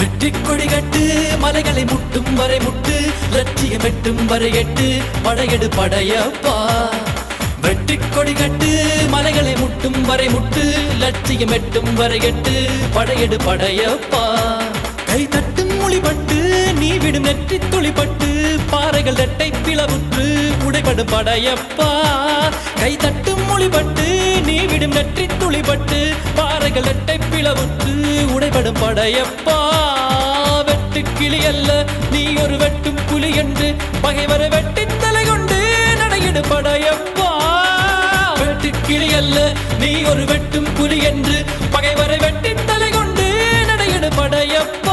வெற்றிக் கொடி கட்டு மலைகளை முட்டும் வரை முட்டு லட்சியம் எட்டும் வரை எட்டு படையெடு படையப்பா வெற்றிக் கொடி கட்டு மலைகளை முட்டும் வரை முட்டு லட்சியம் எட்டும் வரை எட்டு படையெடு படையப்பா கை தட்டும் மொழிபட்டு நீ விடும் நெற்றி துளிப்பட்டு பாறைகள் ரெட்டை பிளவுற்று உடைபடும் படையப்பா கை தட்டும் மொழிபட்டு நீ விடும் நெற்றி துளிப்பட்டு பாறைகள் ரெட்டை பிளவுற்று உடைபடும் படையப்பா வெட்டு கிளி அல்ல நீ ஒரு வெட்டும் புலி என்று பகைவரை வெட்டி தலை கொண்டு நடையிடு படையப்பா வெட்டு கிளி அல்ல நீ ஒரு வெட்டும் புலி என்று பகைவரை வெட்டி தலை கொண்டு நடையிடு படையப்பா